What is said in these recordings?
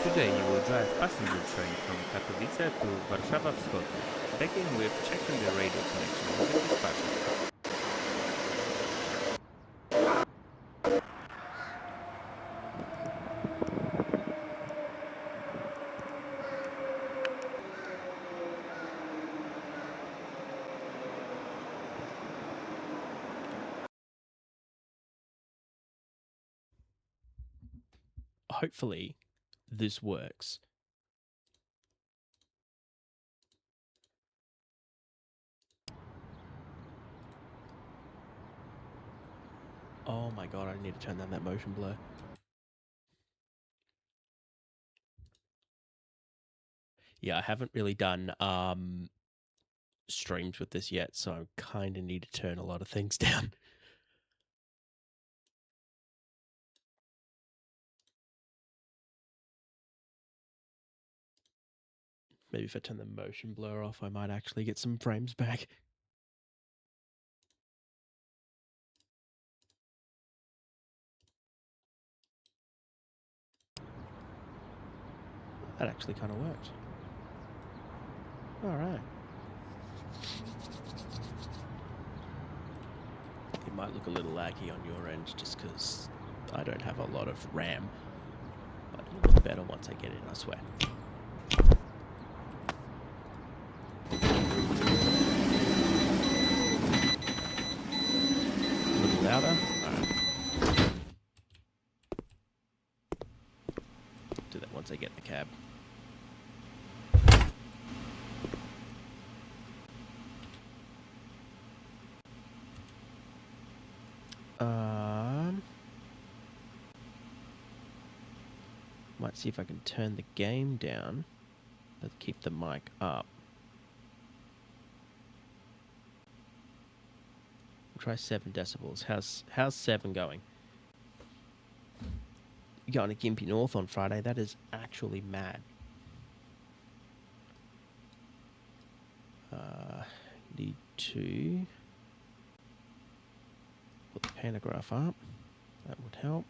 Today you will drive passenger train from Katowice to Warszawa Wschodnia. Begin with checking the radio connection with the dispatcher. Hopefully this works. Oh my god, I need to turn down that motion blur. Yeah, I haven't really done streams with this yet, so I kind of need to turn a lot of things down. Maybe if I turn the motion blur off, I might actually get some frames back. That actually kind of worked. All right. It might look a little laggy on your end just because I don't have a lot of RAM. But it'll look better once I get in, I swear. A little louder. All right. Do that once I get in the cab. Might see if I can turn the game down, but keep the mic up. We'll try 7 decibels. How's 7 going? You going to Gympie North on Friday? That is actually mad. Need to put the pantograph up. That would help.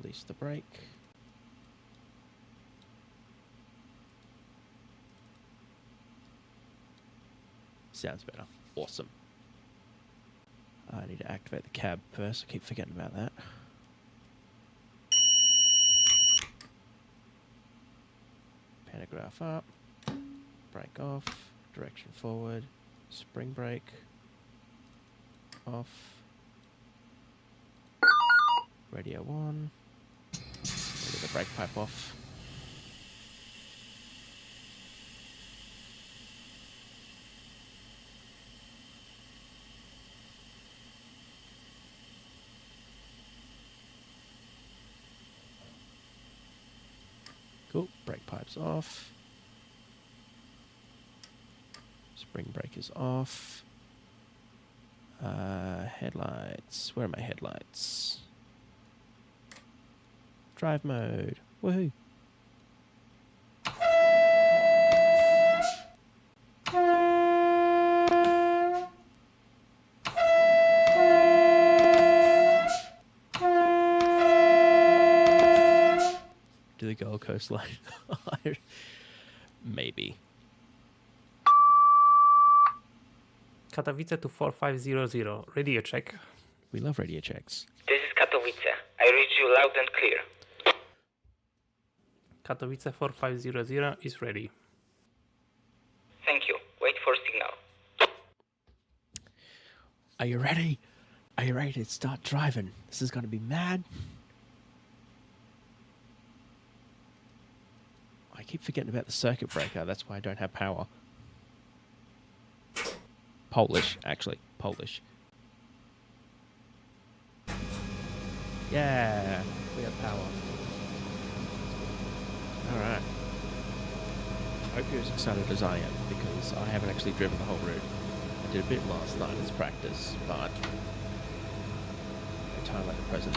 Release the brake. Sounds better. Awesome. I need to activate the cab first. I keep forgetting about that. Pantograph up. Brake off. Direction forward. Spring brake. Off. Radio on. Get the brake pipe off. Cool. Brake pipe's off. Spring brake is off. Headlights. Where are my headlights? Drive mode. Woohoo. Do the Gold Coast line? Maybe. Katowice to 4500. Radio check. We love radio checks. This is Katowice. I read you loud and clear. Katowice 4500 is ready. Thank you. Wait for signal. Are you ready? Are you ready to start driving? This is going to be mad. I keep forgetting about the circuit breaker. That's why I don't have power. Polish, actually. Polish. Yeah, we have power. Alright. I hope you're as excited as I am, because I haven't actually driven the whole route. I did a bit last night as practice, but a time like the present.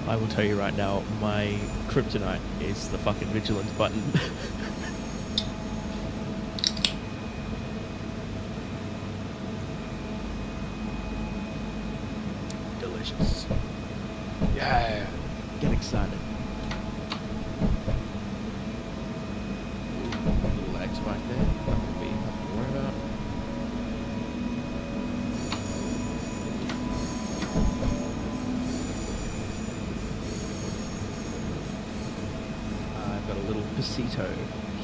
I will tell you right now, my kryptonite is the fucking vigilance button. Delicious. Yeah. Get excited. Little X back there. Nothing we have to worry about. I've got a little Pasito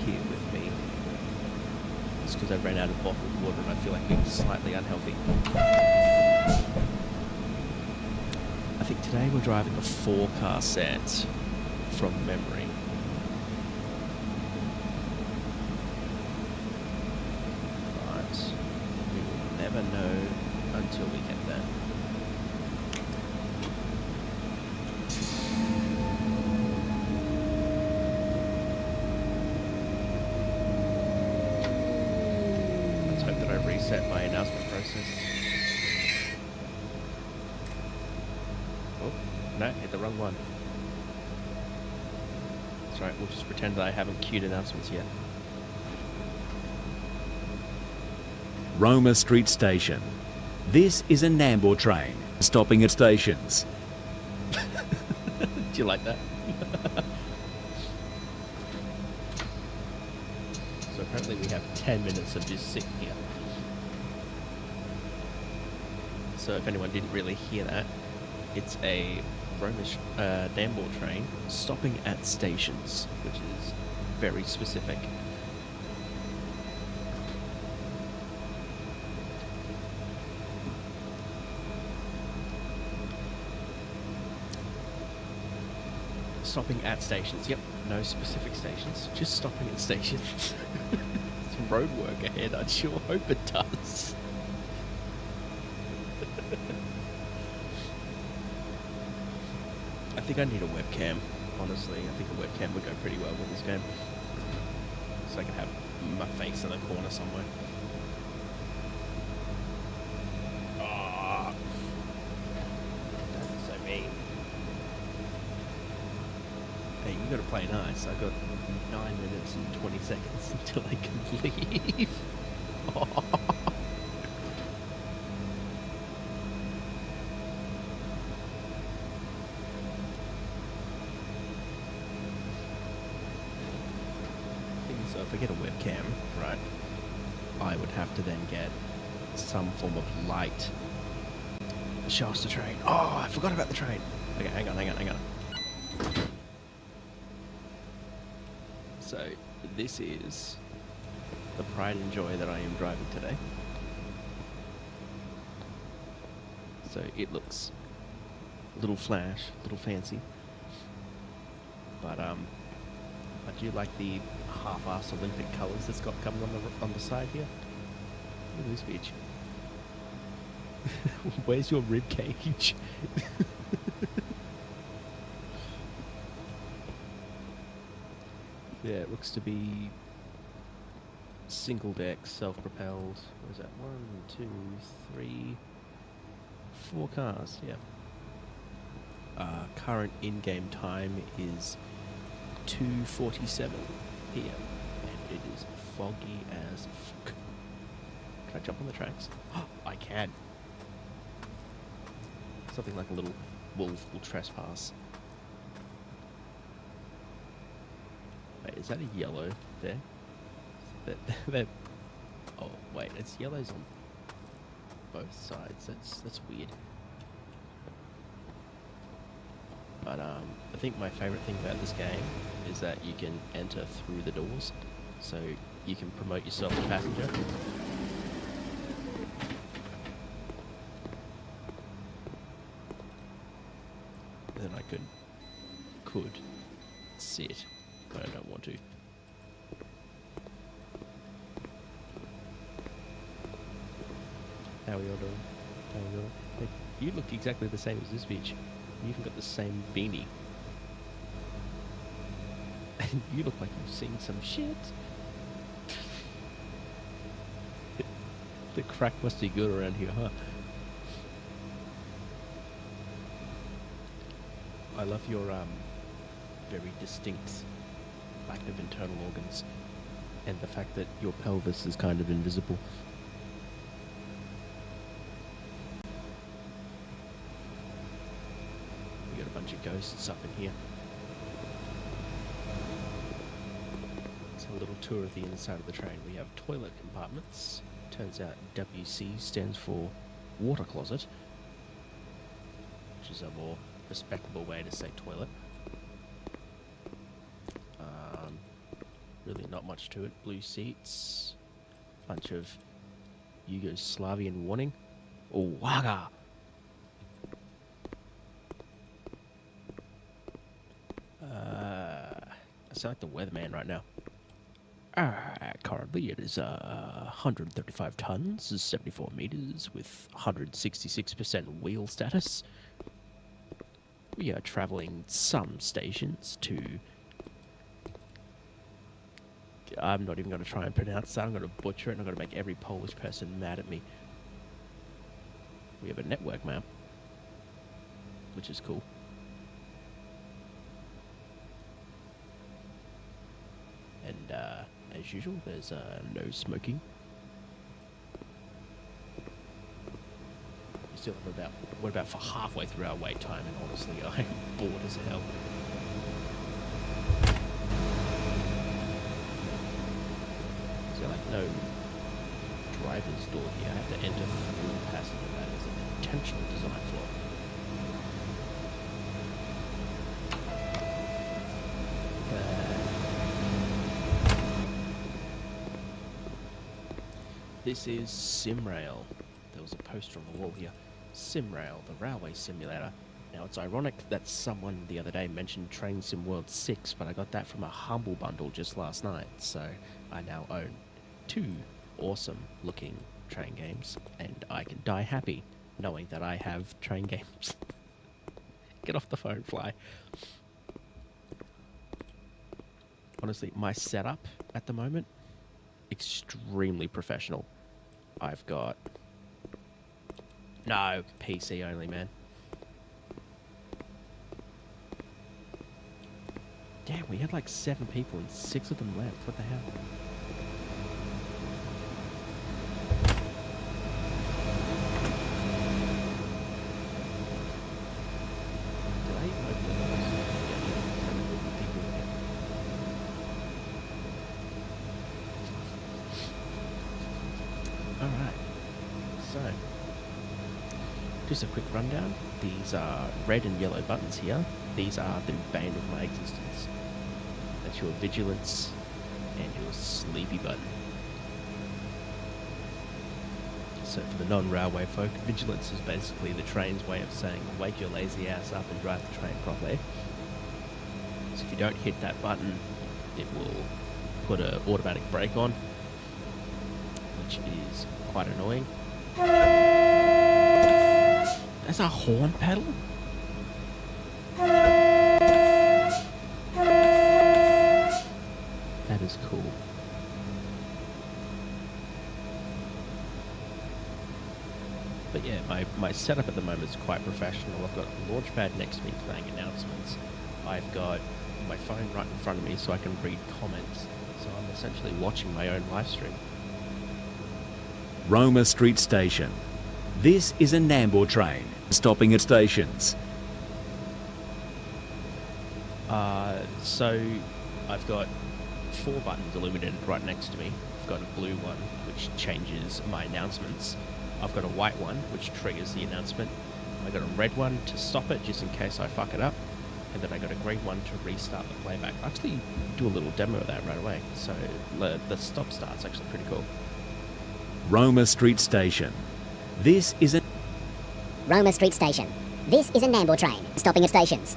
here with me. It's because I ran out of bottled water and I feel like being slightly unhealthy. I think today we're driving a 4-car set from memory. But we will never know until we get there. Let's hope that I reset my announcement process. Oh, no, hit the wrong one. That's right, we'll just pretend that I haven't queued announcements yet. Roma Street Station. This is a Nambour train, stopping at stations. Do you like that? So apparently we have 10 minutes of just sitting here. So if anyone didn't really hear that, it's a Romish Nambour train stopping at stations, which is very specific. Stopping at stations. Yep, no specific stations, just stopping at stations. Some road work ahead, I sure hope it does. I think I need a webcam, honestly. I think a webcam would go pretty well with this game. So I can have my face in the corner somewhere. Ah, that's so mean. Hey, you gotta play nice. I got 9 minutes and 20 seconds until I can leave. So if I get a webcam, right, I would have to then get some form of light. Show us the train. Oh, I forgot about the train. Okay, hang on. So this is the pride and joy that I am driving today. So it looks a little flash, a little fancy, but I do like the half-ass Olympic colours that's got coming on the side here. Look at this bitch. Where's your rib cage? Yeah, it looks to be single deck, self-propelled. What is that? 1, 2, 3, 4 cars. Yeah. Current in-game time is 2:47 p.m. and it is foggy as fuck. Can I jump on the tracks? I can. Something like a little wolf will trespass. Wait, is that a yellow there? That oh wait, it's yellows on both sides. That's weird. But I think my favourite thing about this game is that you can enter through the doors, so you can promote yourself as a passenger. And then I could sit, but I don't want to. How are you all doing? How are you doing? Hey, you look exactly the same as this bitch. You even got the same beanie. And you look like you've seen some shit. The crack must be good around here, huh? I love your very distinct lack of internal organs, and the fact that your pelvis is kind of invisible. We got a bunch of ghosts up in here. Let's have a little tour of the inside of the train. We have toilet compartments. Turns out WC stands for water closet, which is a more respectable way to say toilet. Really not much to it. Blue seats, bunch of Yugoslavian warning. Oh, waga! I sound like the weatherman right now. Currently it is 135 tons, 74 meters, with 166% wheel status. We are traveling some stations to... I'm not even going to try and pronounce that. I'm going to butcher it, and I'm going to make every Polish person mad at me. We have a network map, which is cool. And as usual, there's no smoking. We still have about, we're about for halfway through our wait time, and honestly, I'm bored as hell. So like no driver's door here. I have to enter through passenger. That is an intentional design flaw. This is SimRail. There was a poster on the wall here. SimRail, the railway simulator. Now it's ironic that someone the other day mentioned Train Sim World 6, but I got that from a Humble Bundle just last night, so I now own 2 awesome looking train games, and I can die happy knowing that I have train games. Get off the phone, fly. Honestly, my setup at the moment, extremely professional. I've got... No, PC only, man. Damn, we had like 7 people and 6 of them left. What the hell? Did I even open the doors? Yeah, people again. Alright, so just a quick rundown. These are red and yellow buttons here. These are the bane of my existence. That's your vigilance and your sleepy button. So for the non-railway folk, vigilance is basically the train's way of saying wake your lazy ass up and drive the train properly. So if you don't hit that button, it will put an automatic brake on, which is quite annoying. That's a horn pedal? That is cool. But yeah, my setup at the moment is quite professional. I've got a launchpad next to me playing announcements. I've got my phone right in front of me so I can read comments. So I'm essentially watching my own live stream. Roma Street Station. This is a Nambour train, stopping at stations. So I've got 4 buttons illuminated right next to me. I've got a blue one, which changes my announcements. I've got a white one, which triggers the announcement. I've got a red one to stop it, just in case I fuck it up. And then I got a green one to restart the playback. I'll actually do a little demo of that right away. So the stop start's actually pretty cool. Roma Street Station. This is a Roma Street Station. This is a Nambour train, stopping at stations.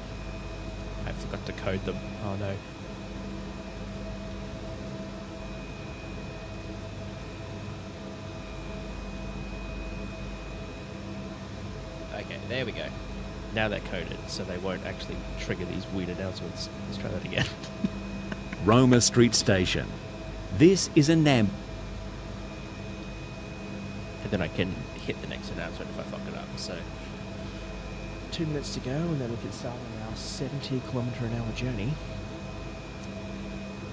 I forgot to code them. Oh no. Okay, there we go. Now they're coded, so they won't actually trigger these weird announcements. Let's try that again. Roma Street Station. This is a Nambour. And then I can hit the next announcement if I fuck it up. So 2 minutes to go, and then we can start on our 70-kilometre-an-hour journey,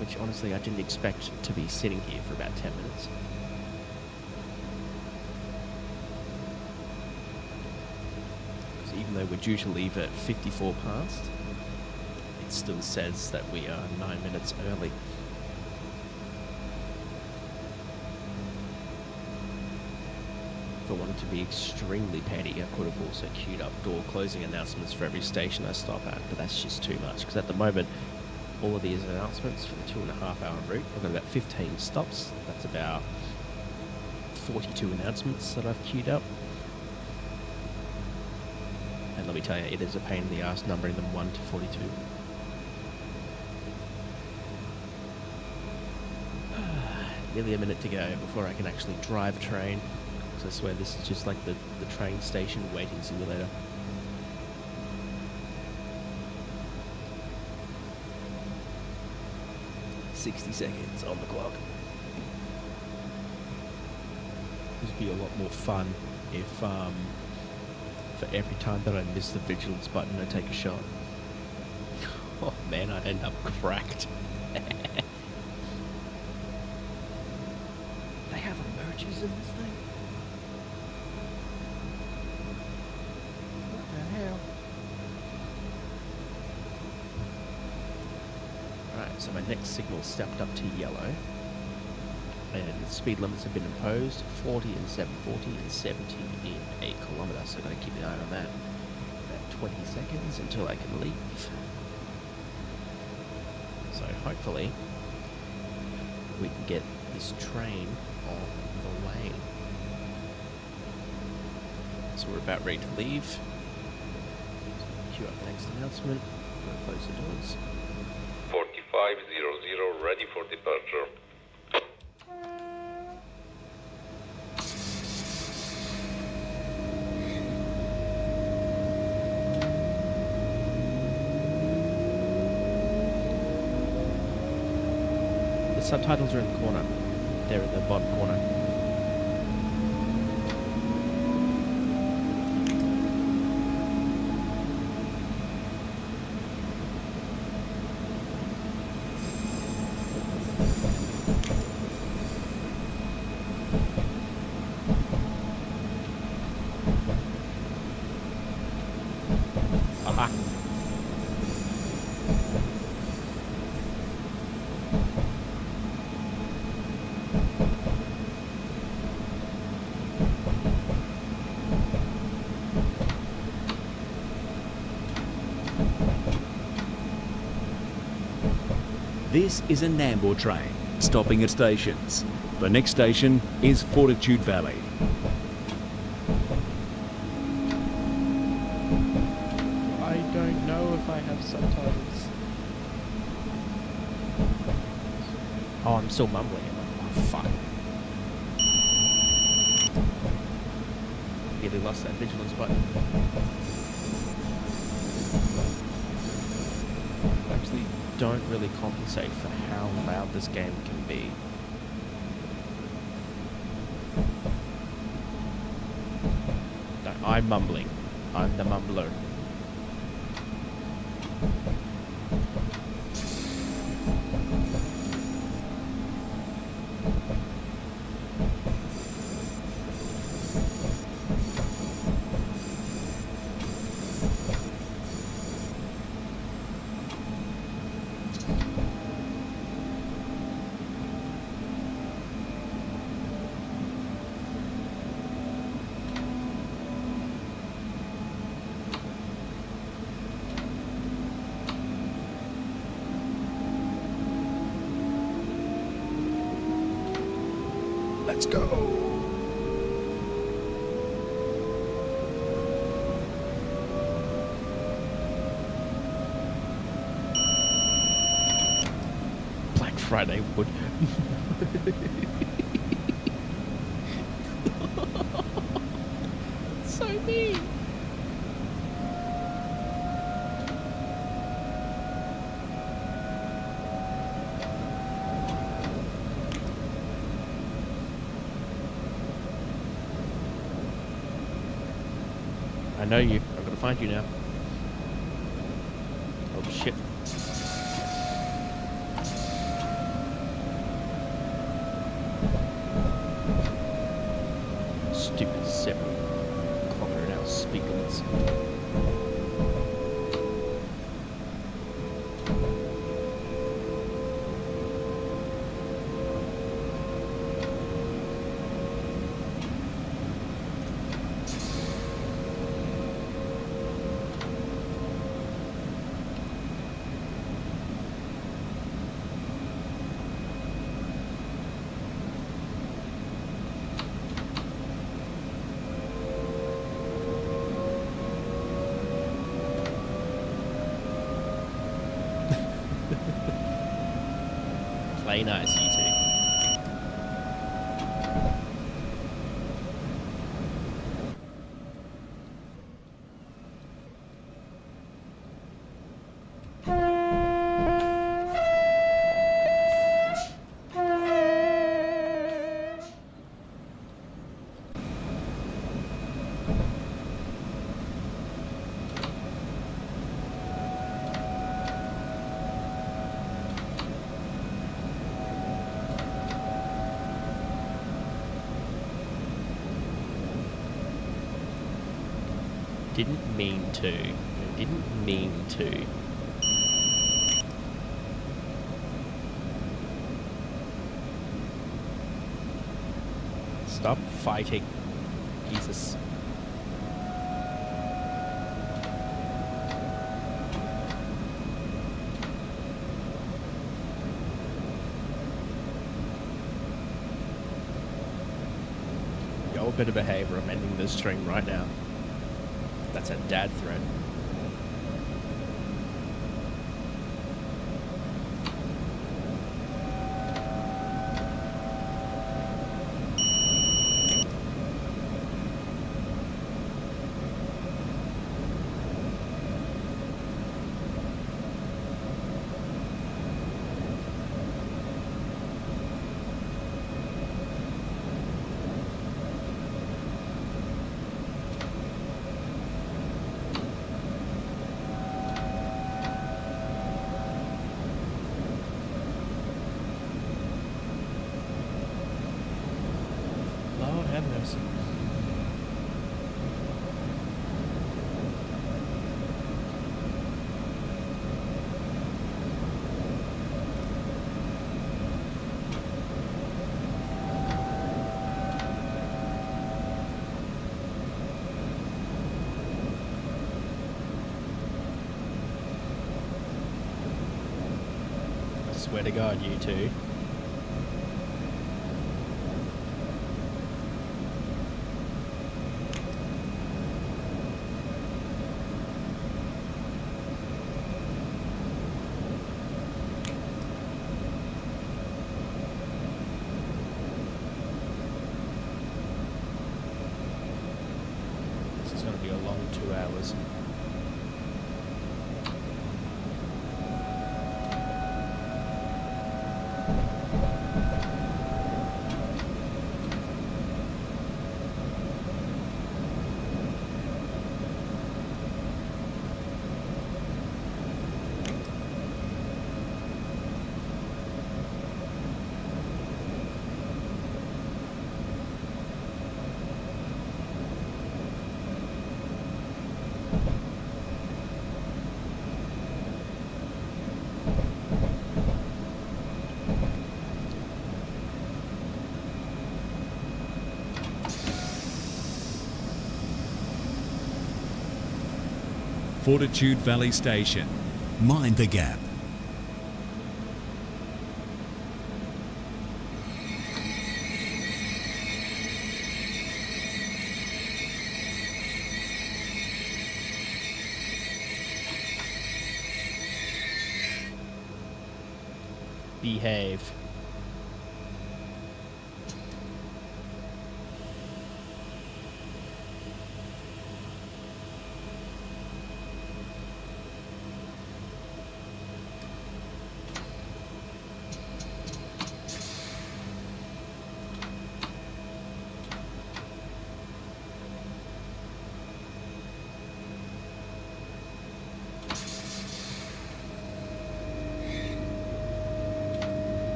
which honestly I didn't expect to be sitting here for about 10 minutes. So even though we're due to leave at 54 past, it still says that we are 9 minutes early. If I wanted to be extremely petty, I could have also queued up door closing announcements for every station I stop at, but that's just too much, because at the moment, all of these announcements for the 2.5-hour route, I've got about 15 stops. That's about 42 announcements that I've queued up. And let me tell you, it is a pain in the ass numbering them 1 to 42. Nearly a minute to go before I can actually drive a train. I swear this is just like the train station waiting simulator. "60 seconds on the clock." This would be a lot more fun if, for every time that I miss the vigilance button, I take a shot. Oh man, I'd end up cracked. They have emojis in this thing? Alright, so my next signal stepped up to yellow, and the speed limits have been imposed, 40 in 740 and 70 in 8 kilometres, so I've got to keep an eye on that. About 20 seconds until I can leave. So hopefully we can get this train on the way. So we're about ready to leave. Queue up the next announcement. Go close the doors. 4500 ready for departure. The subtitles are in the corner. They're in the bottom corner. Aha. This is a Nambour train, stopping at stations. The next station is Fortitude Valley. I don't know if I have subtitles. Oh, I'm still mumbling. Oh, fuck. Nearly lost that vigilance button. I actually don't really compensate for how loud this game can be. No, I'm mumbling. I'm the mumbler. Let's go. Black Friday wood. So mean. I know you. I'm gonna find you now. Oh shit. Stupid 7 km/h speed limits. Play nice, you two. Didn't mean to. Didn't mean to. Stop fighting. Jesus. Y'all better behave or I'm ending this stream right now. That's a dad threat. Lord have mercy. I swear to God, you two. This is going to be a long 2 hours. Fortitude Valley Station. Mind the gap. Behave.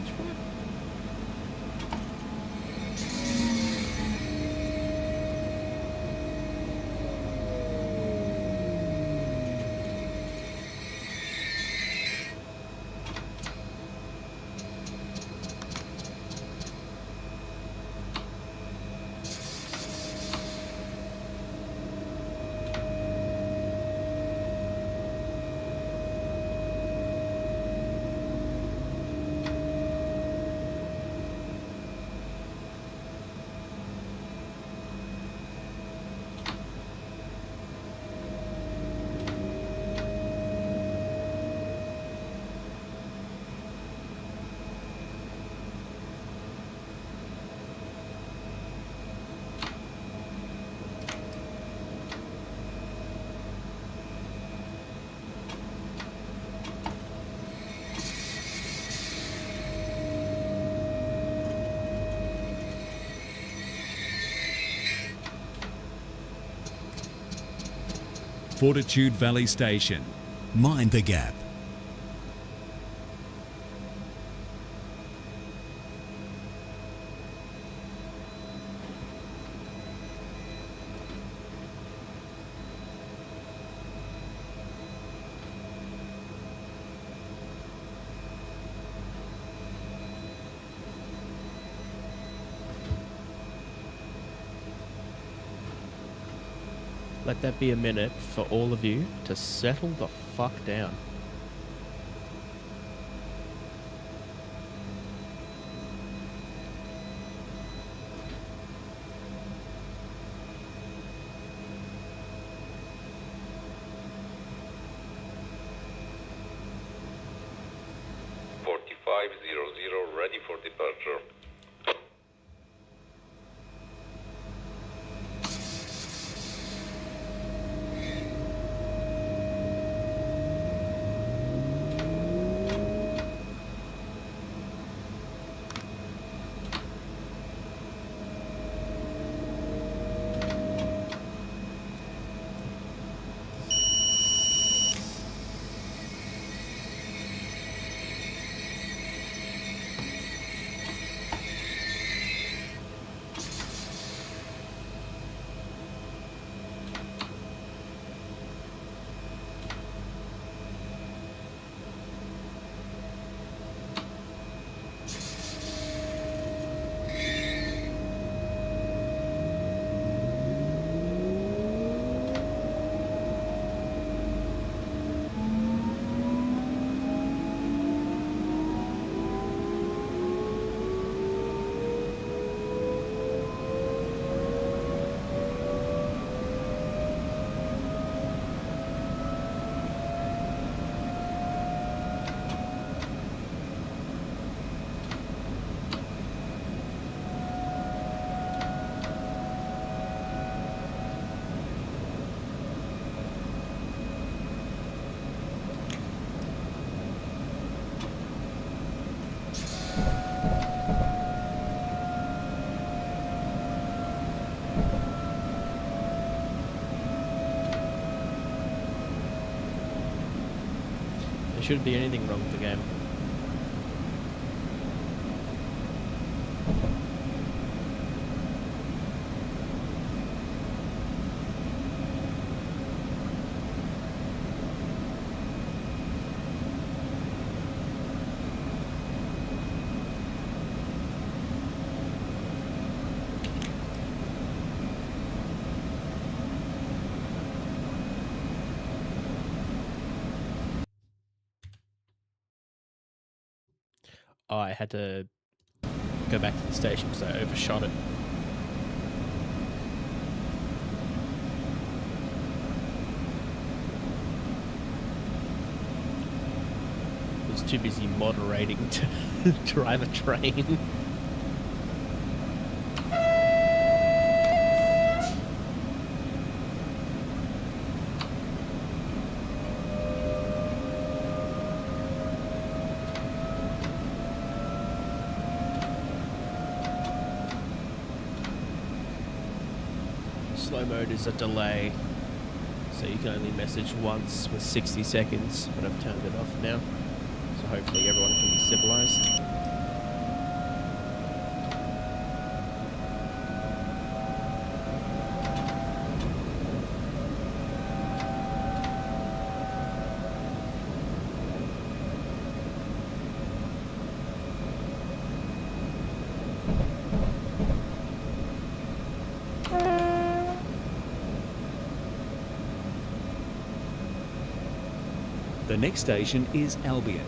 Which one? Fortitude Valley Station. Mind the gap. Let that be a minute for all of you to settle the fuck down. Ready for departure. There shouldn't be anything wrong with the game. Oh, I had to go back to the station because I overshot it. I was too busy moderating to drive a train. Slow mode is a delay, so you can only message once with 60 seconds, but I've turned it off now, so hopefully everyone can be civilized. The next station is Albion.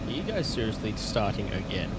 Are you guys seriously starting again?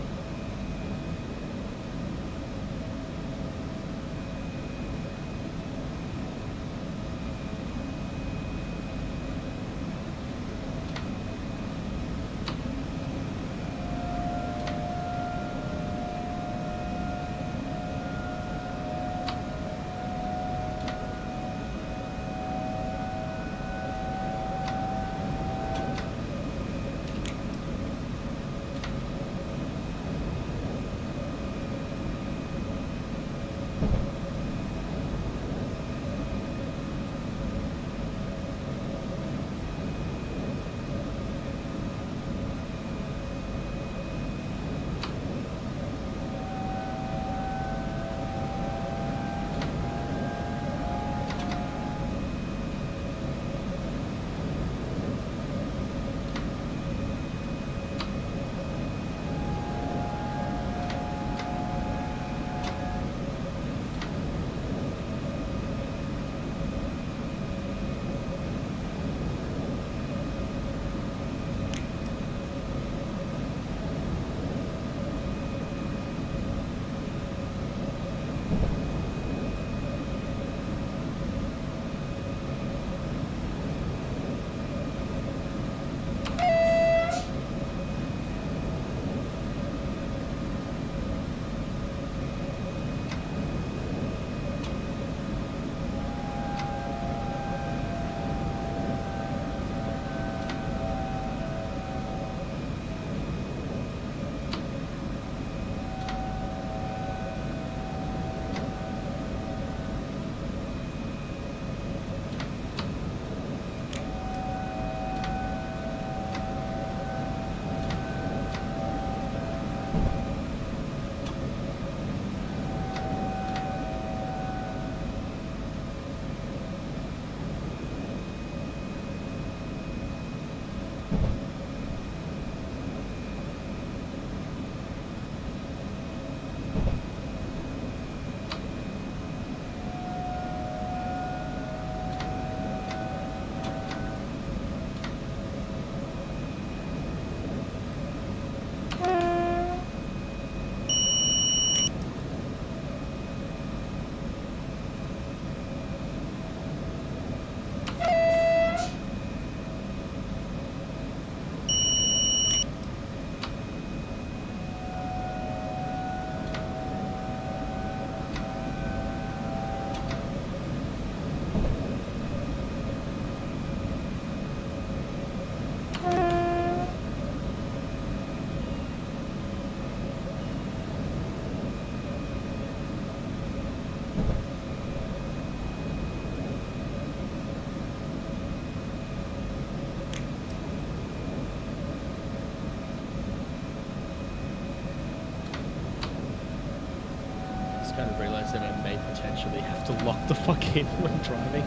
Kind of realised that I may potentially have to lock the fuck in when driving.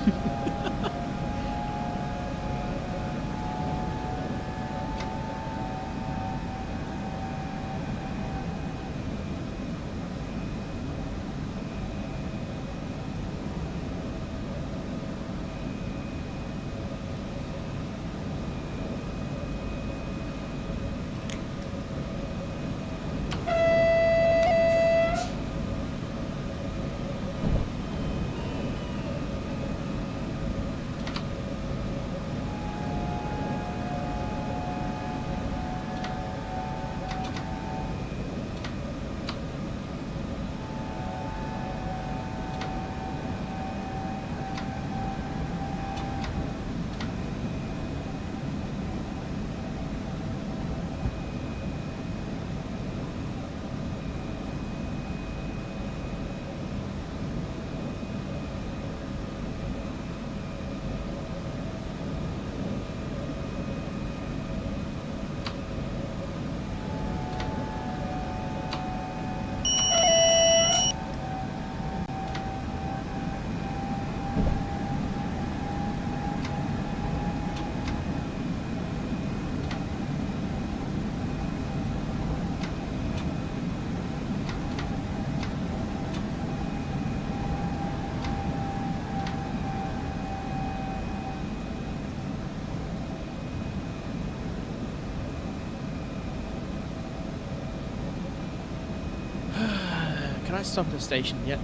stopped at the station yet.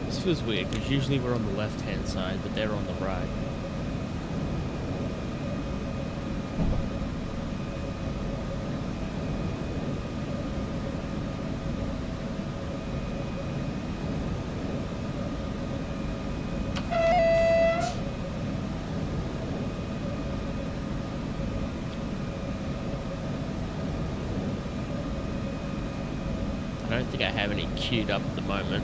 This feels weird because usually we're on the left-hand side, but they're on the right. I don't think I have any queued up at the moment.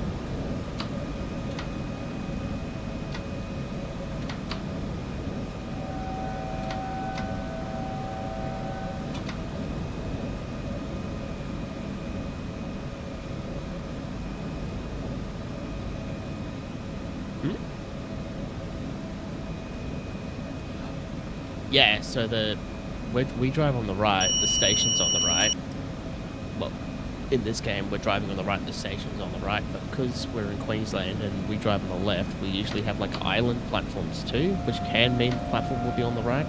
Yeah, so we drive on the right, the station's on the right. Well, in this game, we're driving on the right, the station's on the right, but because we're in Queensland and we drive on the left, we usually have like island platforms too, which can mean the platform will be on the right.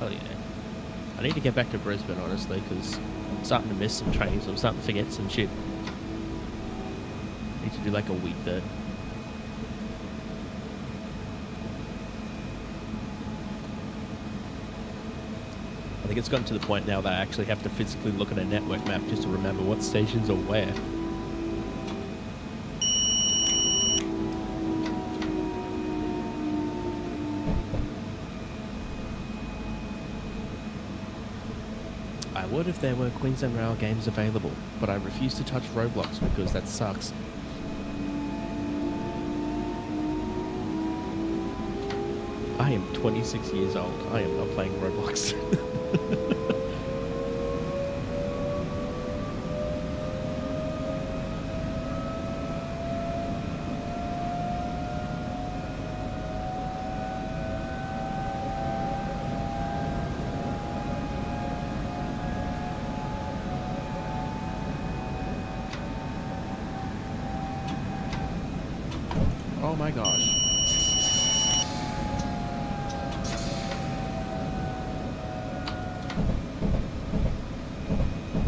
Oh yeah. I need to get back to Brisbane, honestly, because I'm starting to miss some trains. I'm starting to forget some shit. I need to do like a week there. I think it's gotten to the point now that I actually have to physically look at a network map just to remember what stations are where. I would if there were Queensland Rail games available, but I refuse to touch Roblox because that sucks. I am 26 years old. I am not playing Roblox. Oh my gosh.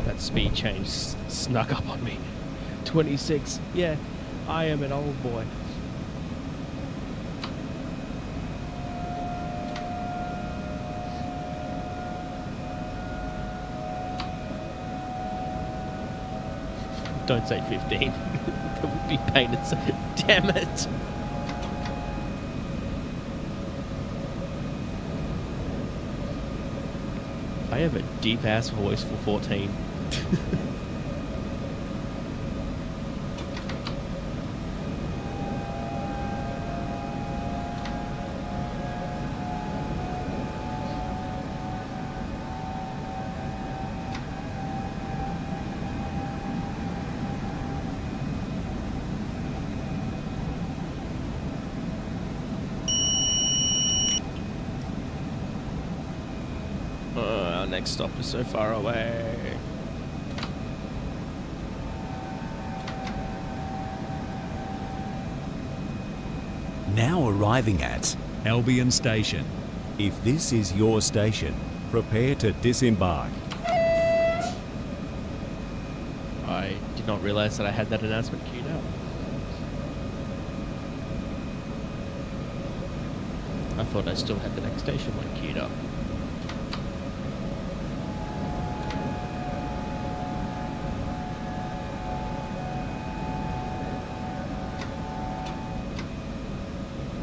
That speed change snuck up on me. 26. Yeah, I am an old boy. Don't say 15. That would be painted. Damn it. I have a deep ass voice for 14. Our next stop is so far away. Now arriving at Albion Station. If this is your station, prepare to disembark. I did not realise that I had that announcement queued up. I thought I still had the next station one queued up.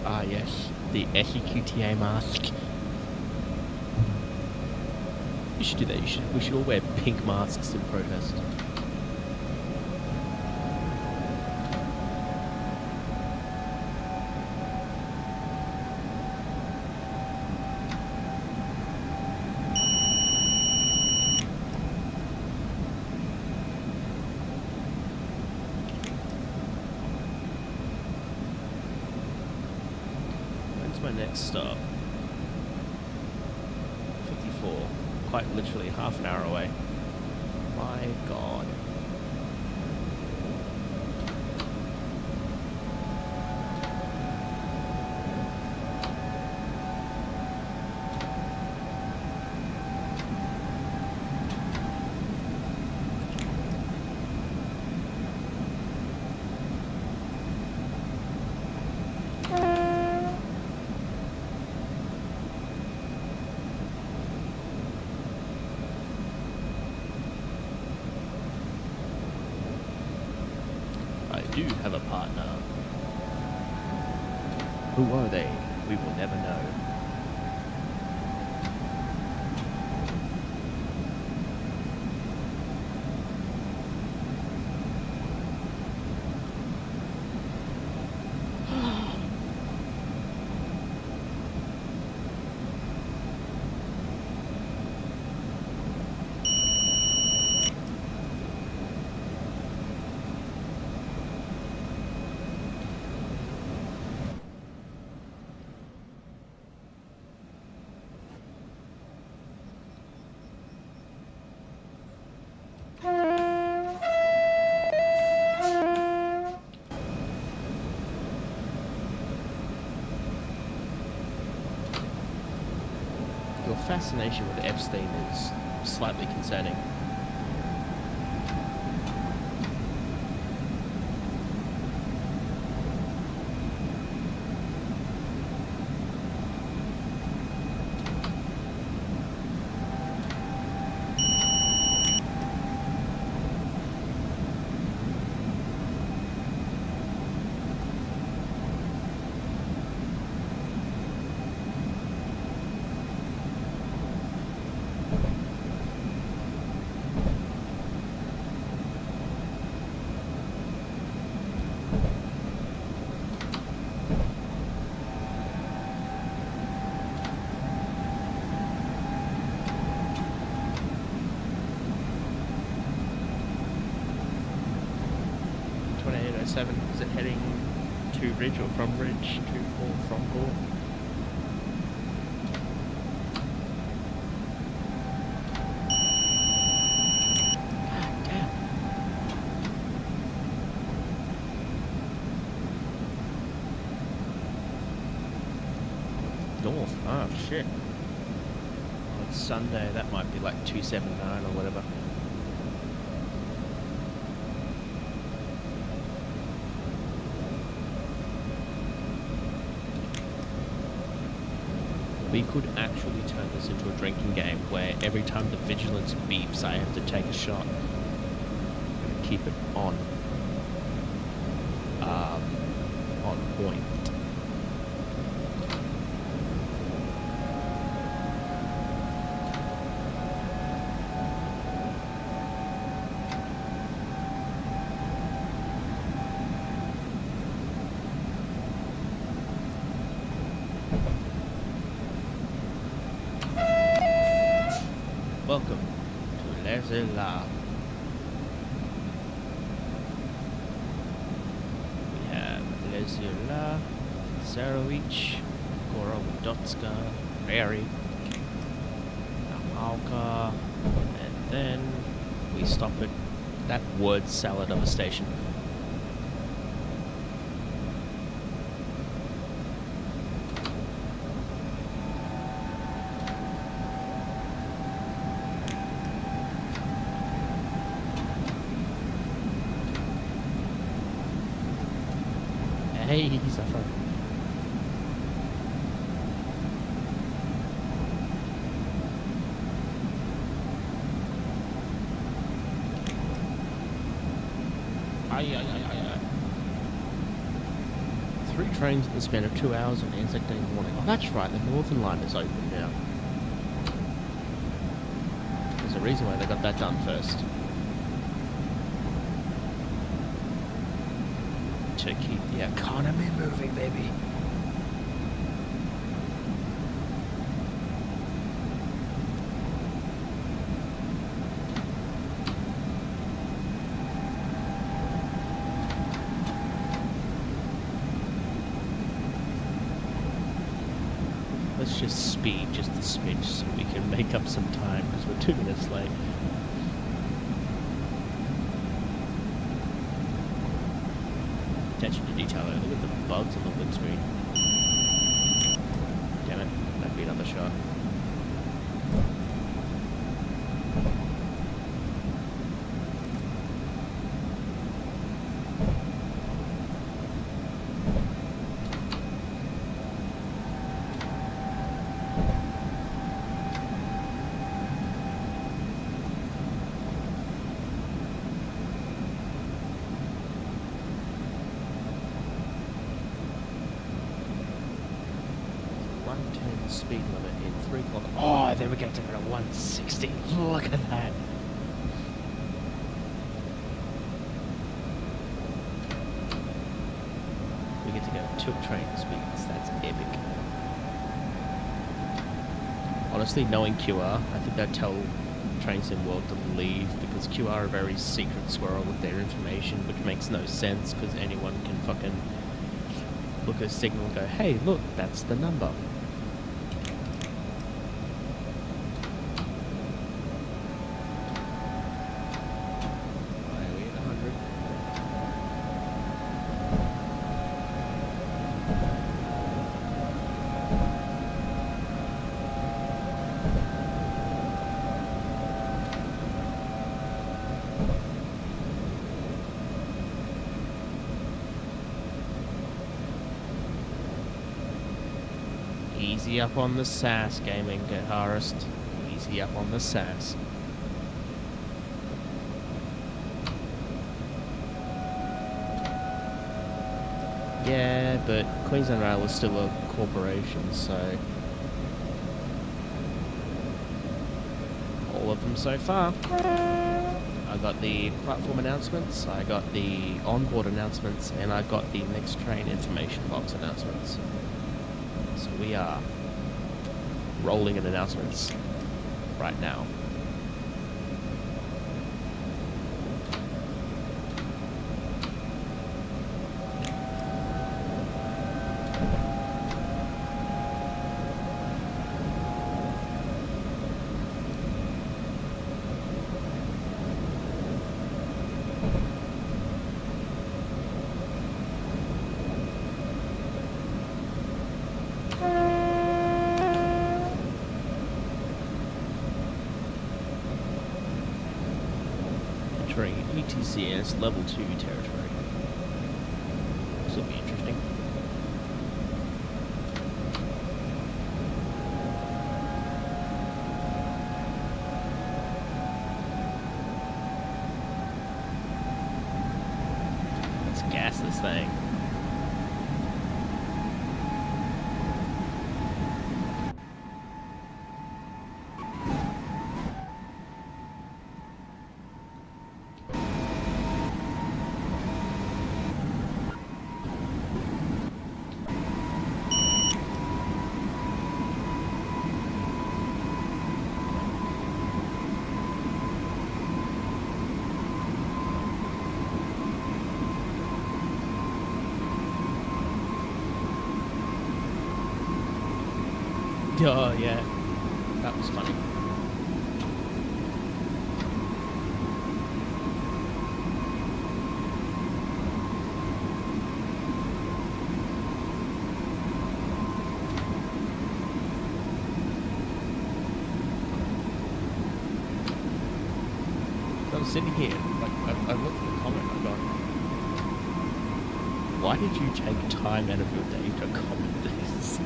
Ah yes, the SEQTA mask. You should do that. We should all wear pink masks in protest. next stop? 54. Quite literally half an hour away. My God. I do have a partner. Who are they? We will never know. Your fascination with Epstein is slightly concerning. Is it heading to Ridge or from Ridge to or from Gore? God damn. North. Oh shit. Oh, it's Sunday. That might be like 279 or whatever. We could actually turn this into a drinking game where every time the vigilance beeps, I have to take a shot. I'm gonna keep it on point. Welcome to Les Îles. We have Les Îles, Sarawich, Gorowodotska, Prairie, Namalka, and then we stop at that word salad of a station. Hey, Zafar. Aye. 3 trains in the span of 2 hours on Anzac Day morning. Oh, that's right, the Northern Line is open now. There's a reason why they got that done first. To keep the economy moving, baby. Let's just speed just a smidge so we can make up some time because we're 2 minutes late. Attention to detail though. Look at the bugs on the windscreen. Damn it, that'd be another shot. Speed limit in 3 kilometers. Oh, then we get to go to 160. Look at that. We get to go to tilt train speeds. That's epic. Honestly, knowing QR, I think they'd tell Train Sim World to leave because QR are a very secret squirrel with their information, which makes no sense because anyone can fucking look at a signal and go, hey, look, that's the number. Easy up on the sass, gaming guitarist. Easy up on the sass. Yeah, but Queensland Rail is still a corporation, so all of them so far. I got the platform announcements, I got the onboard announcements, and I got the next train information box announcements. So we are rolling in announcements right now. Entering ETCS level 2 territory. This will be interesting. Let's gas this thing. Oh, yeah. That was funny. So I'm sitting here, like, I looked at the comment, I got, why did you take time out of your day to comment this?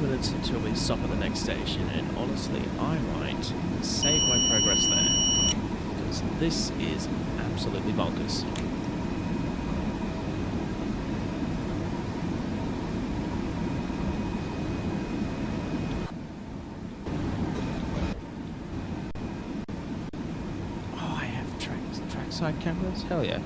Minutes until we stop at the next station, and honestly I might save my progress there because this is absolutely bonkers. Oh, I have trackside cameras? Hell yeah.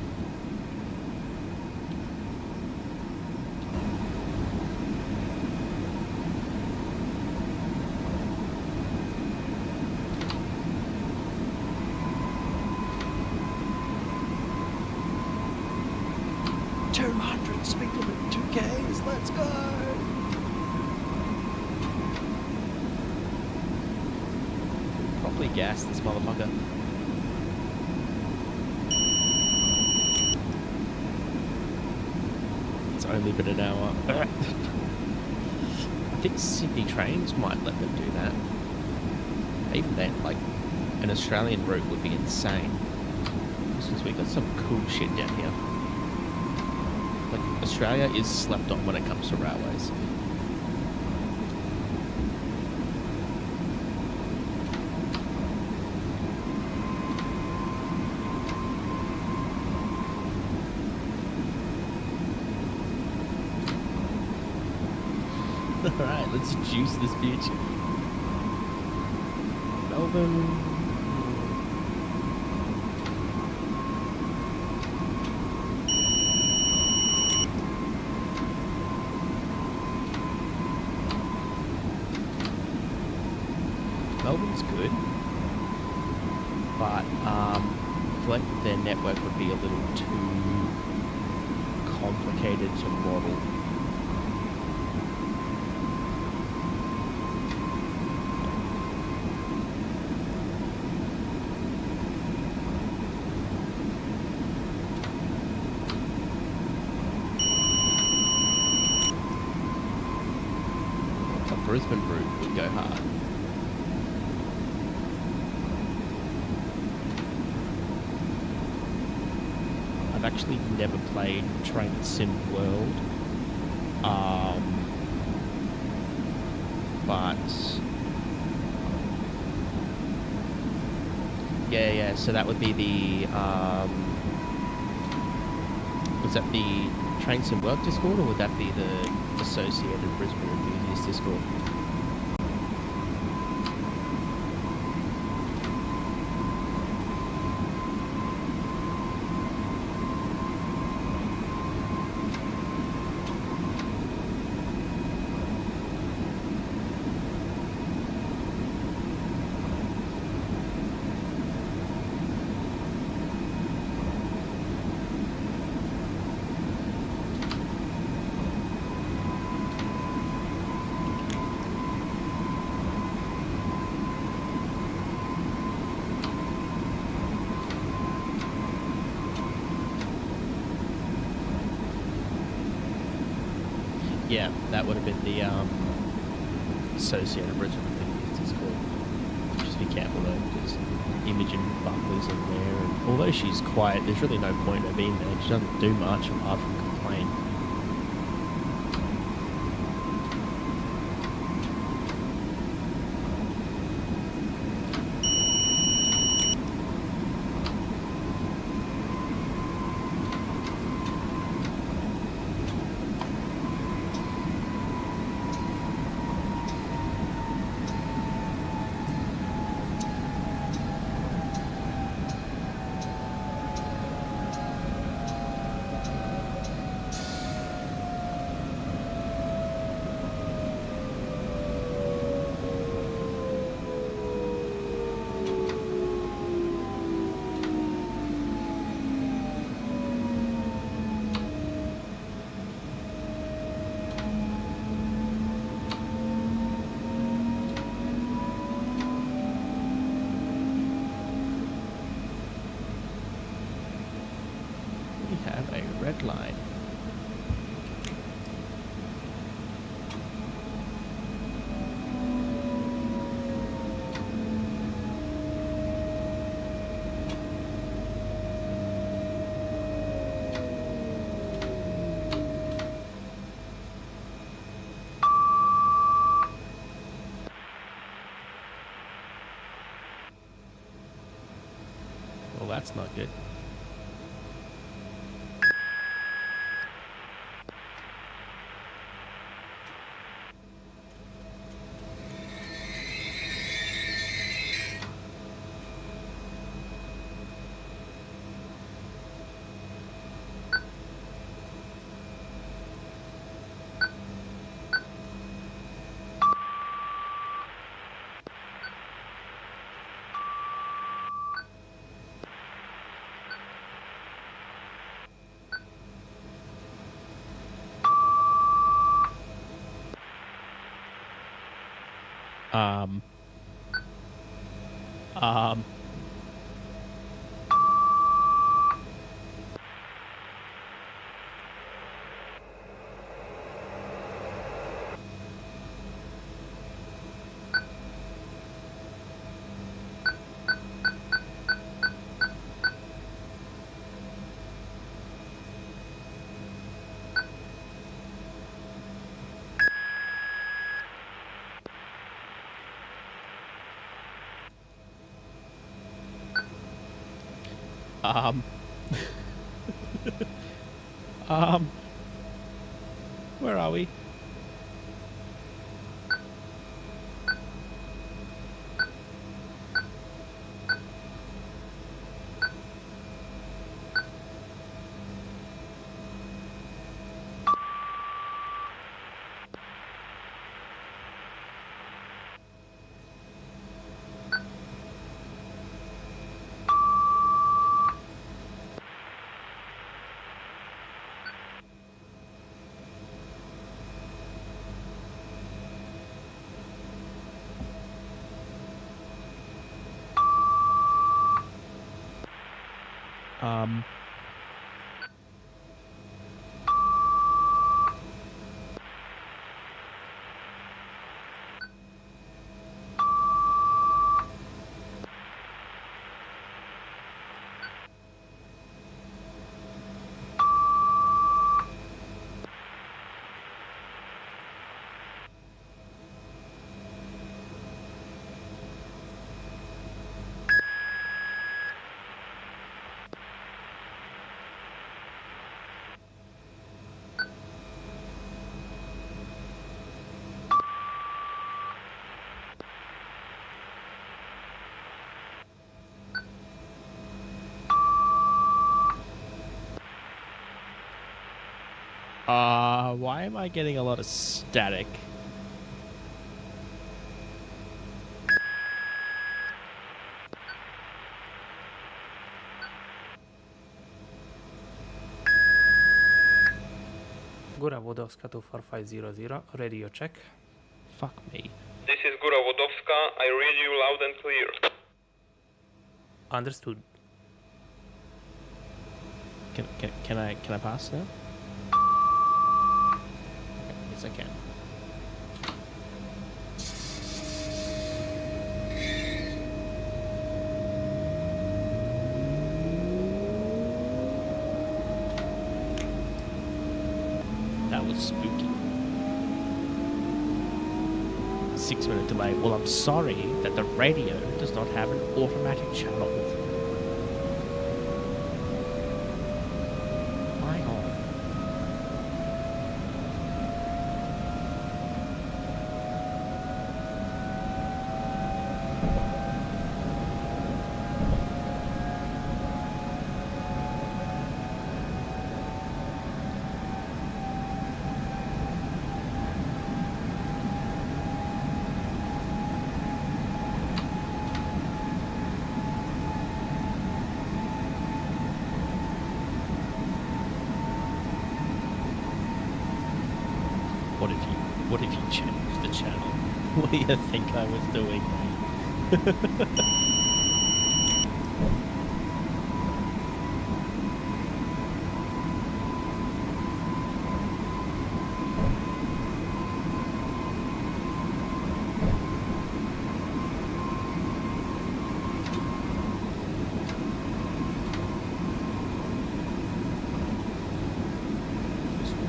200 speed limit, 2Ks, let's go! Properly gas this motherfucker. It's only been an hour. I think Sydney trains might let them do that. Even then, like, an Australian route would be insane. Because we got some cool shit down here. Like, Australia is slept on when it comes to railways. Alright, let's juice this bitch. Melbourne. Melbourne's good, but I feel like their network would be a little too complicated to model. A Brisbane route would go hard. I've actually never played Train Sim World, but yeah. So that would be the was that the Train Sim World Discord, or would that be the Associated Brisbane Enthusiast Discord? Yeah, that would have been the Associated Brisbane Enthusiast Discord. Just be careful though, because Imogen Buckley's in there, and although she's quiet, there's really no point in her being there. She doesn't do much apart from complain. We have a red line. Well, that's not good. Um. Um. Where are we? Um. Why am I getting a lot of static? Góra Wodowska 24500, radio check. Fuck me. This is Góra Wodowska. I read you loud and clear. Understood. Can I pass now? Okay, yes, I can. That was spooky. 6-minute delay. Well, I'm sorry that the radio does not have an automatic channel. Hang on. What if you changed the channel? What do you think I was doing?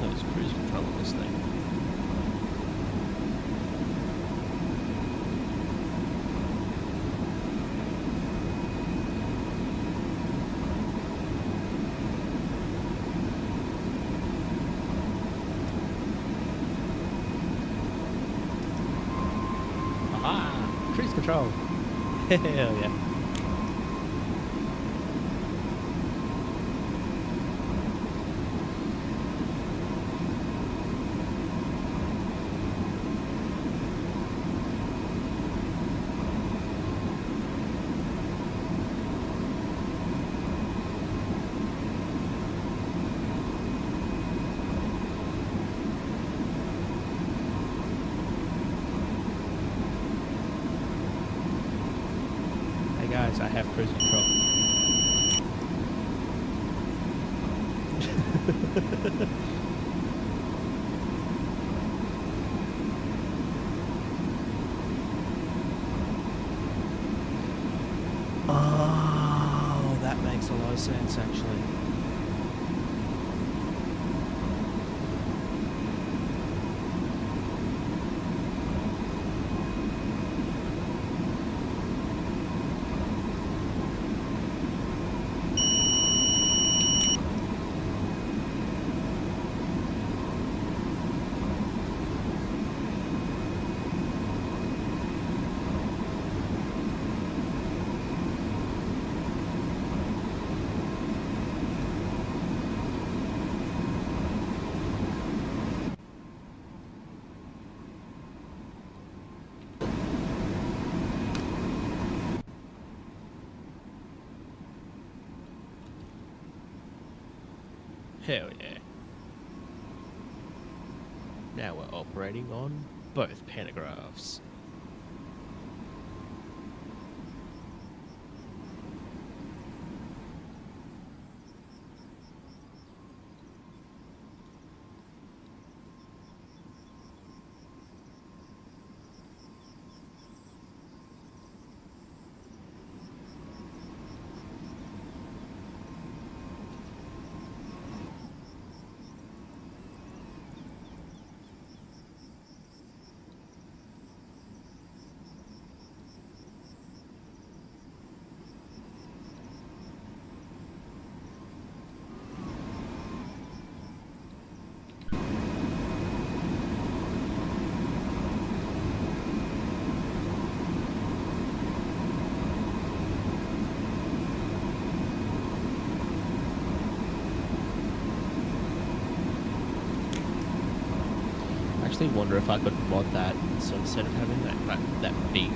There's cruise control on this thing. Aha! Cruise control! Hell yeah. Hell yeah. Now we're operating on both pantographs. I actually wonder if I could mod that, so instead of having that beep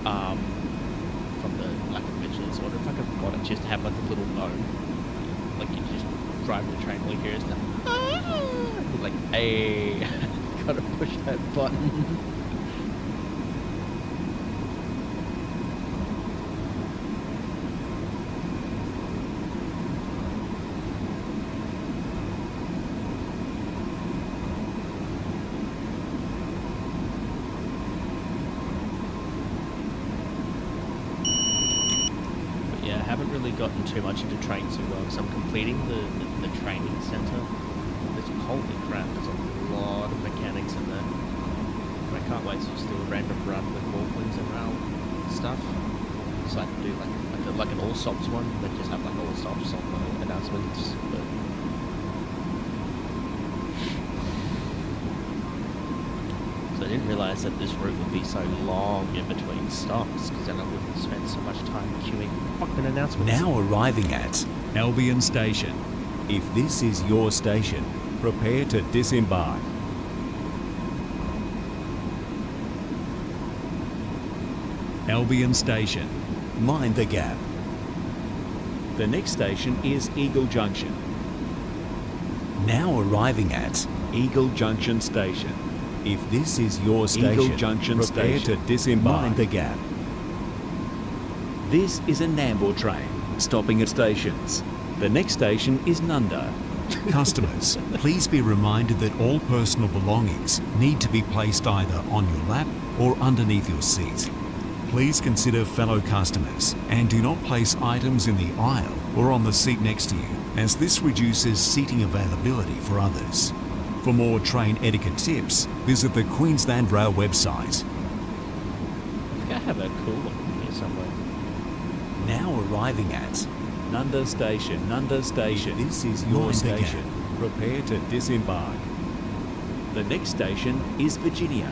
from the lack of mentions, I wonder if I could mod it just have like a little moan, like you just drive the train, all you hear is the you're like, hey, gotta push that button. Gotten too much into trains as well, because I'm completing the training centre. Holy crap, there's a lot of mechanics in there. And I can't wait to just do a random run with Walkmans and rail stuff. So I can do like an all stops one, then just have like all stops on the announcements. But so I didn't realise that this route would be so long in between stops, because then I wouldn't spend so much time queuing fucking announcements. Now arriving at Albion Station. If this is your station, prepare to disembark. Albion Station. Mind the gap. The next station is Eagle Junction. Now arriving at Eagle Junction Station. If this is your station, Eagle Junction prepare to disembark. Mind the gap. This is a Nambour train, stopping at stations. The next station is Nunda. Customers, please be reminded that all personal belongings need to be placed either on your lap or underneath your seat. Please consider fellow customers and do not place items in the aisle or on the seat next to you, as this reduces seating availability for others. For more train etiquette tips, visit the Queensland Rail website. I think I have a cool one here somewhere. Now arriving at Nunda Station. Nunda Station. If this is your station, prepare to disembark. The next station is Virginia.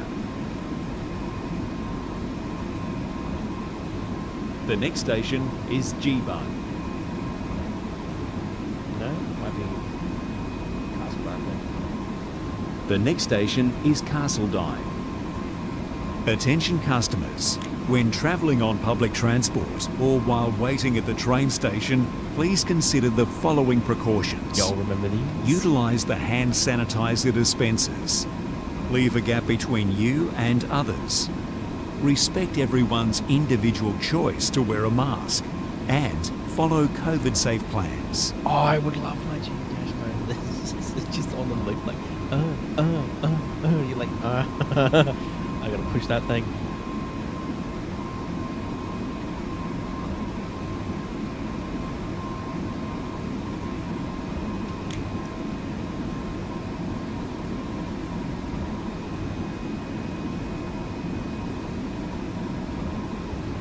The next station is G-Bun. No, it might be Castle Brandon. The next station is Castledine. Attention customers. When travelling on public transport or while waiting at the train station, please consider the following precautions. Y'all remember these? Utilise the hand sanitizer dispensers. Leave a gap between you and others. Respect everyone's individual choice to wear a mask. And follow COVID-safe plans. Oh, I would love my G-Dash mode. This is just on the loop, like, you're like, I gotta push that thing.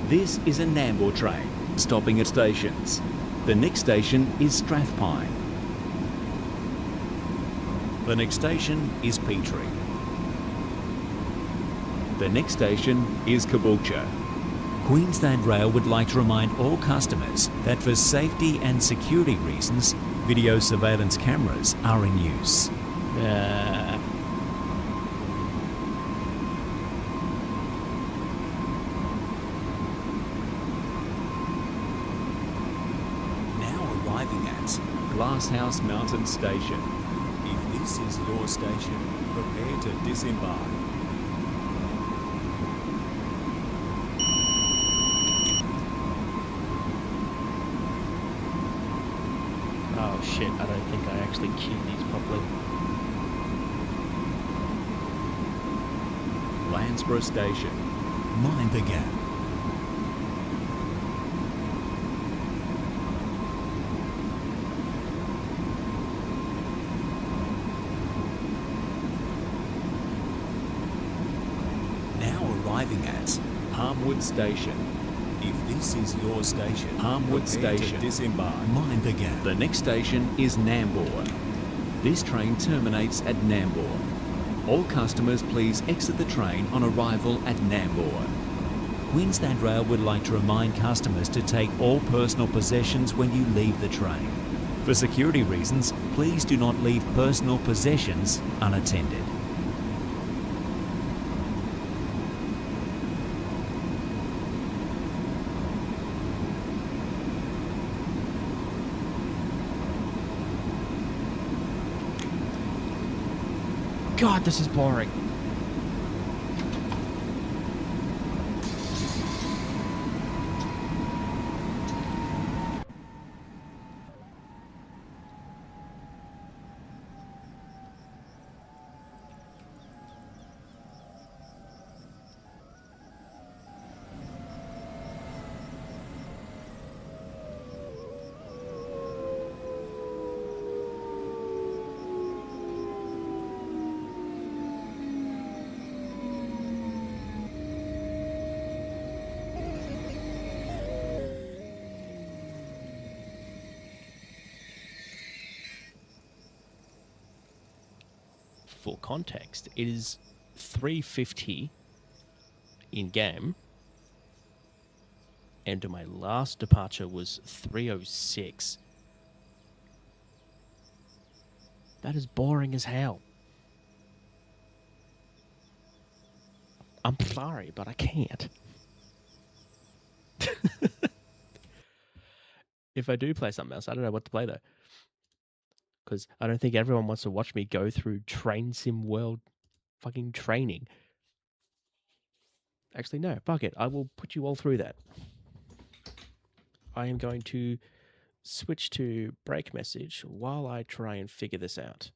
This is a Nambour train, stopping at stations. The next station is Strathpine. The next station is Petrie. The next station is Caboolture. Queensland Rail would like to remind all customers that for safety and security reasons, video surveillance cameras are in use. Glasshouse Mountain Station. If this is your station, prepare to disembark. Oh shit, I don't think I actually queued these properly. Landsborough Station. Mind the gap. Now arriving at Palmwood Station. If this is your station, Palmwood Station, disembark. Mind the gap. The next station is Nambour. This train terminates at Nambour. All customers please exit the train on arrival at Nambour. Queensland Rail would like to remind customers to take all personal possessions when you leave the train. For security reasons, please do not leave personal possessions unattended. God, this is boring. For context, it is 3:50 in game, and my last departure was 3:06. That is boring as hell. I'm sorry, but I can't. If I do play something else, I don't know what to play though. Because I don't think everyone wants to watch me go through Train Sim World fucking training. Actually, no, fuck it. I will put you all through that. I am going to switch to break message while I try and figure this out.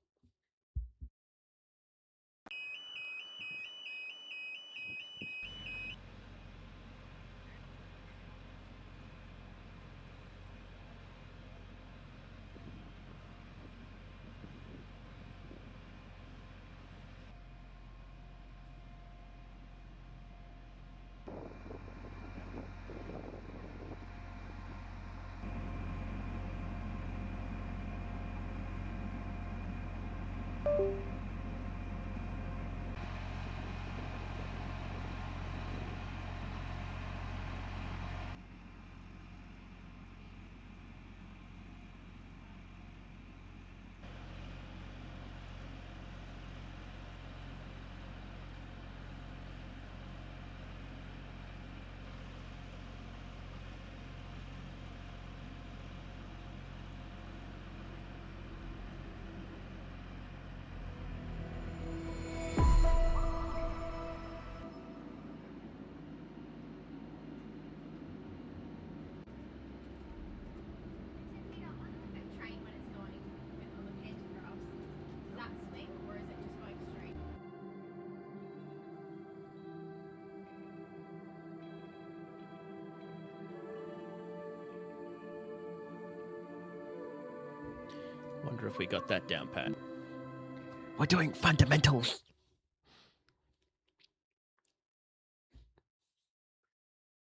Wonder if we got that down pat. We're doing fundamentals.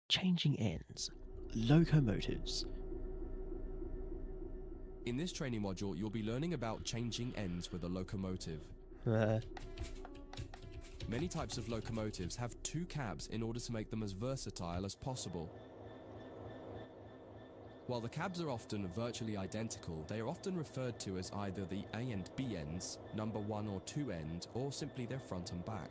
Changing ends. Locomotives. In this training module, you'll be learning about changing ends with a locomotive. Many types of locomotives have two cabs in order to make them as versatile as possible. While the cabs are often virtually identical, they are often referred to as either the A and B ends, number 1 or 2 end, or simply their front and back.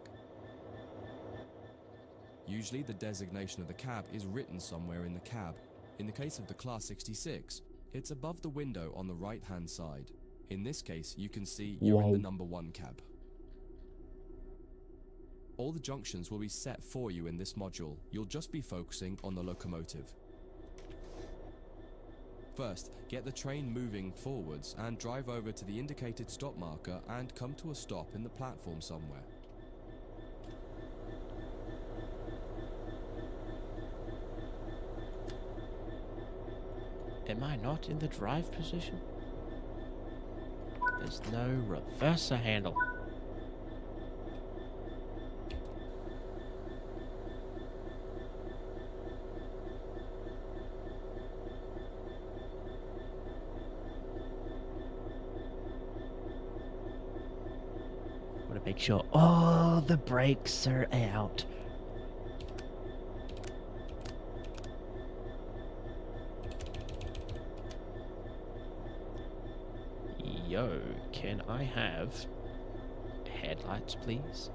Usually the designation of the cab is written somewhere in the cab. In the case of the Class 66, It's above the window on the right-hand side. In this case, you can see you're in the number 1 cab. All the junctions will be set for you in this module. You'll just be focusing on the locomotive. First, get the train moving forwards and drive over to the indicated stop marker and come to a stop in the platform somewhere. Am I not in the drive position? There's no reverser handle. Want to make sure all the brakes are out. Yo, can I have headlights, please?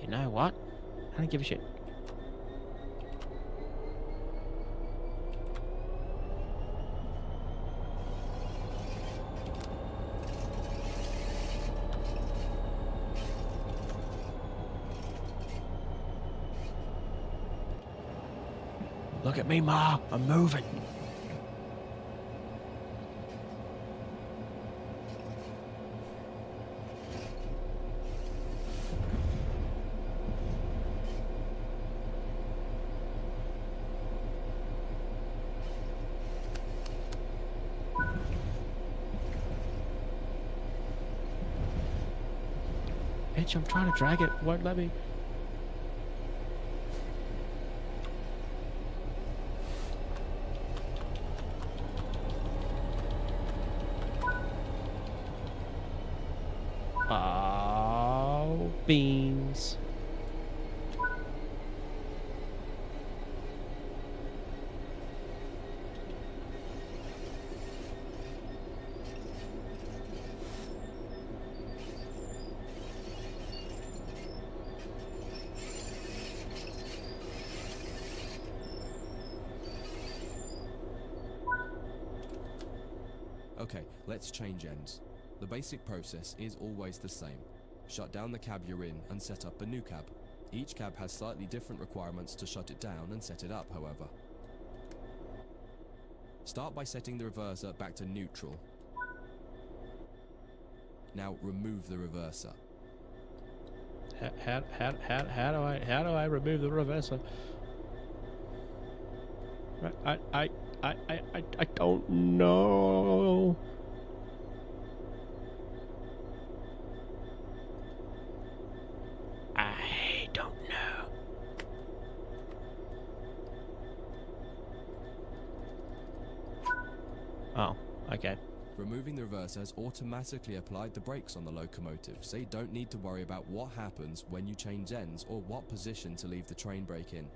You know what? I don't give a shit. Look at me, Ma. I'm moving. Bitch, I'm trying to drag it. Won't let me. Oh, beans. Okay, let's change ends. The basic process is always the same. Shut down the cab you're in and set up a new cab. Each cab has slightly different requirements to shut it down and set it up, however. Start by setting the reverser back to neutral. Now remove the reverser. How do I remove the reverser? I don't know. I don't know. Oh, okay. Removing the reverser has automatically applied the brakes on the locomotive, so you don't need to worry about what happens when you change ends or what position to leave the train brake in.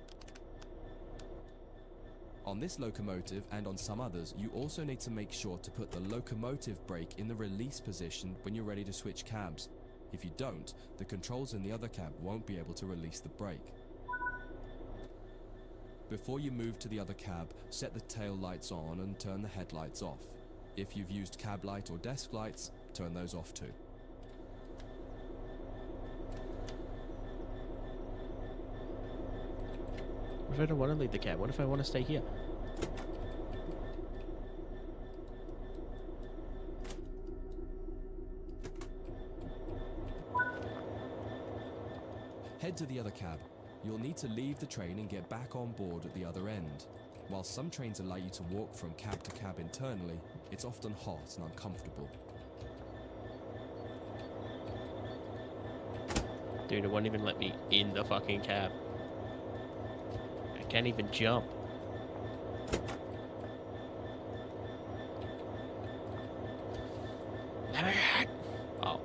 On this locomotive and on some others, you also need to make sure to put the locomotive brake in the release position when you're ready to switch cabs. If you don't, the controls in the other cab won't be able to release the brake. Before you move to the other cab, set the tail lights on and turn the headlights off. If you've used cab light or desk lights, turn those off too. What if I don't want to leave the cab? What if I want to stay here? Head to the other cab. You'll need to leave the train and get back on board at the other end. While some trains allow you to walk from cab to cab internally, it's often hot and uncomfortable. Dude, it won't even let me in the fucking cab. I can't even jump. Oh.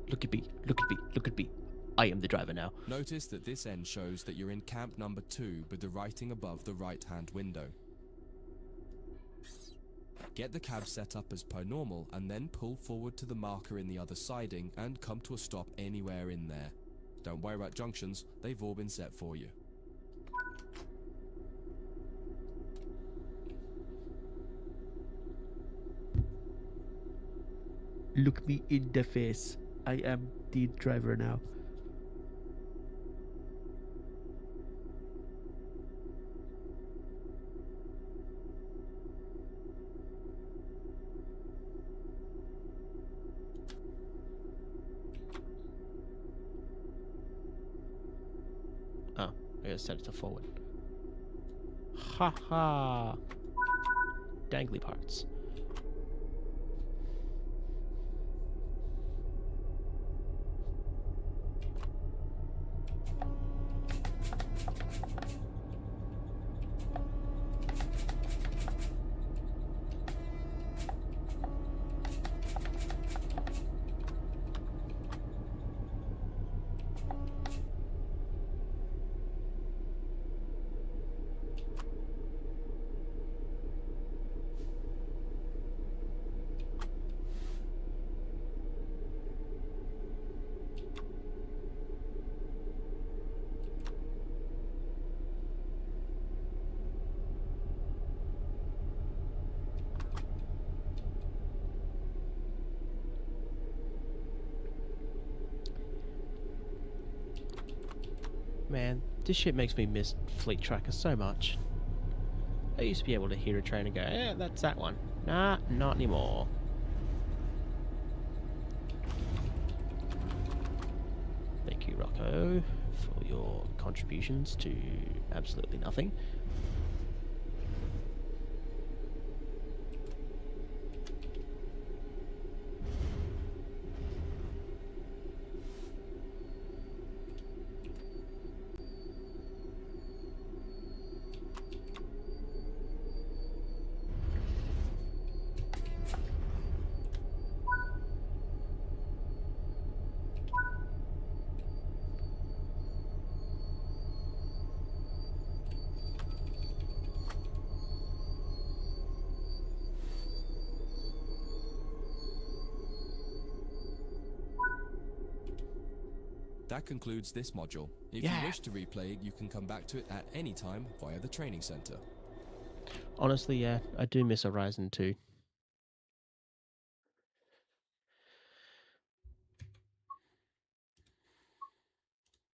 Look at me, look at me, look at me. I am the driver now. Notice that this end shows that you're in camp number 2 with the writing above the right-hand window. Get the cab set up as per normal and then pull forward to the marker in the other siding and come to a stop anywhere in there. Don't worry about junctions, they've all been set for you. Look me in the face. I am the driver now. Oh, I gotta set it to forward. Ha ha! Dangly parts. Man, this shit makes me miss Fleet Tracker so much. I used to be able to hear a train and go, yeah, that's that one. Nah, not anymore. Thank you, Rocco, for your contributions to absolutely nothing. That concludes this module. If Yeah. you wish to replay it, you can come back to it at any time via the training center. Honestly, yeah, I do miss Horizon 2.